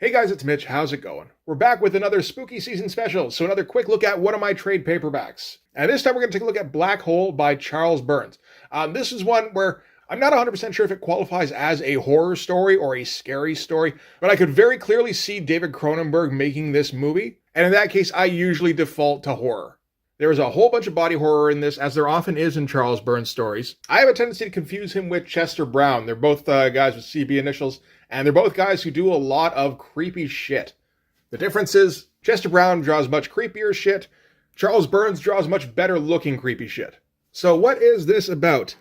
Hey guys, it's Mitch. How's it going? We're back with another spooky season special, so another quick look at one of my trade paperbacks. And this time we're going to take a look at Black Hole by Charles Burns. This is one where I'm not 100% sure if it qualifies as a horror story or a scary story, but I could very clearly see David Cronenberg making this movie, and in that case, I usually default to horror. There is a whole bunch of body horror in this, as there often is in Charles Burns stories. I have a tendency to confuse him with Chester Brown. They're both guys with CB initials, and they're both guys who do a lot of creepy shit. The difference is, Chester Brown draws much creepier shit. Charles Burns draws much better looking creepy shit. So what is this about?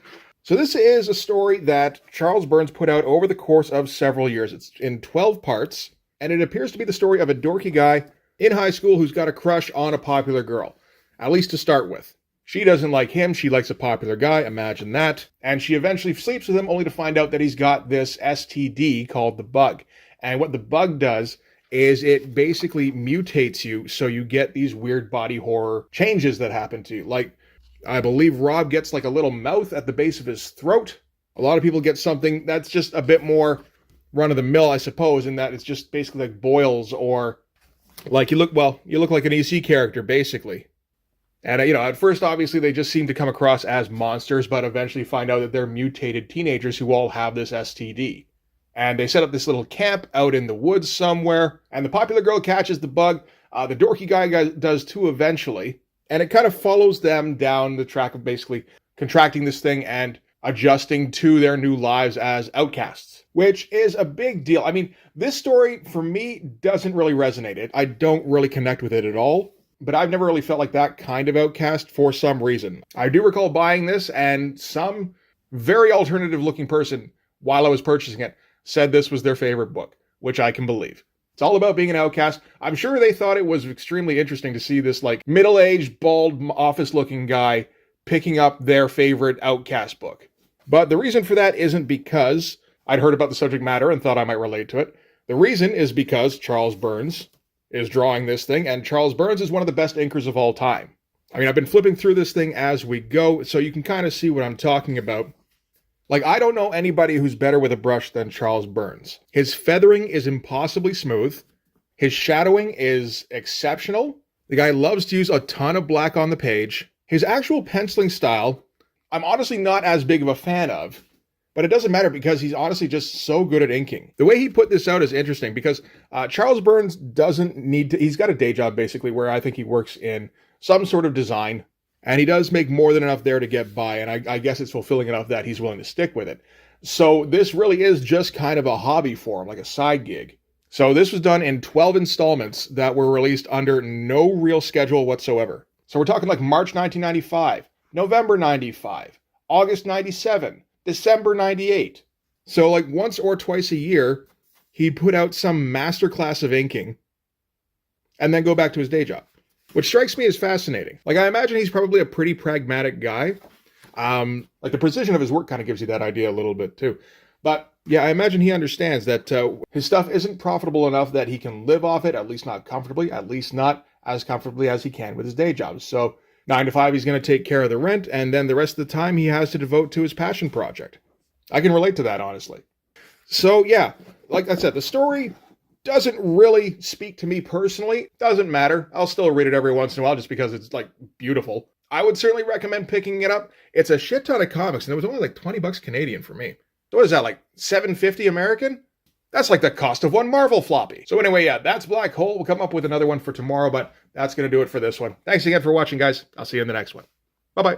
So this is a story that Charles Burns put out over the course of several years. It's in 12 parts, and it appears to be the story of a dorky guy in high school who's got a crush on a popular girl. At least to start with. She doesn't like him, she likes a popular guy, imagine that. And she eventually sleeps with him only to find out that he's got this STD called the bug. And what the bug does is it basically mutates you so you get these weird body horror changes that happen to you. Like, I believe Rob gets like a little mouth at the base of his throat. A lot of people get something that's just a bit more run-of-the-mill, I suppose, in that it's just basically like boils or like you look like an EC character, basically. And, at first, obviously, they just seem to come across as monsters, but eventually find out that they're mutated teenagers who all have this STD. And they set up this little camp out in the woods somewhere, and the popular girl catches the bug. The dorky guy does too eventually, and it kind of follows them down the track of basically contracting this thing and adjusting to their new lives as outcasts, which is a big deal. I mean, this story, for me, doesn't really resonate. I don't really connect with it at all. But I've never really felt like that kind of outcast for some reason. I do recall buying this, and some very alternative looking person, while I was purchasing it, said this was their favorite book, which I can believe. It's all about being an outcast. I'm sure they thought it was extremely interesting to see this like middle-aged, bald, office-looking guy picking up their favorite outcast book. But the reason for that isn't because I'd heard about the subject matter and thought I might relate to it. The reason is because Charles Burns is drawing this thing, and Charles Burns is one of the best inkers of all time. I mean, I've been flipping through this thing as we go, so you can kind of see what I'm talking about. Like, I don't know anybody who's better with a brush than Charles Burns. His feathering is impossibly smooth. His shadowing is exceptional. The guy loves to use a ton of black on the page. His actual penciling style, I'm honestly not as big of a fan of. But it doesn't matter because he's honestly just so good at inking. The way he put this out is interesting because Charles Burns doesn't need to, he's got a day job basically where I think he works in some sort of design, and he does make more than enough there to get by, and I guess it's fulfilling enough that he's willing to stick with it. So this really is just kind of a hobby for him, like a side gig. So this was done in 12 installments that were released under no real schedule whatsoever. So we're talking like March 1995, November 95, August 97, December 98. So like once or twice a year, he'd put out some masterclass of inking and then go back to his day job, which strikes me as fascinating. Like I imagine he's probably a pretty pragmatic guy. Like the precision of his work kind of gives you that idea a little bit too. But yeah, I imagine he understands that his stuff isn't profitable enough that he can live off it, at least not comfortably, at least not as comfortably as he can with his day job. So 9 to 5, he's going to take care of the rent, and then the rest of the time he has to devote to his passion project. I can relate to that, honestly. So, yeah, like I said, the story doesn't really speak to me personally. Doesn't matter. I'll still read it every once in a while just because it's, like, beautiful. I would certainly recommend picking it up. It's a shit ton of comics, and it was only like 20 bucks Canadian for me. So what is that, like $7.50 American? That's like the cost of one Marvel floppy. So anyway, yeah, that's Black Hole. We'll come up with another one for tomorrow, but that's going to do it for this one. Thanks again for watching, guys. I'll see you in the next one. Bye-bye.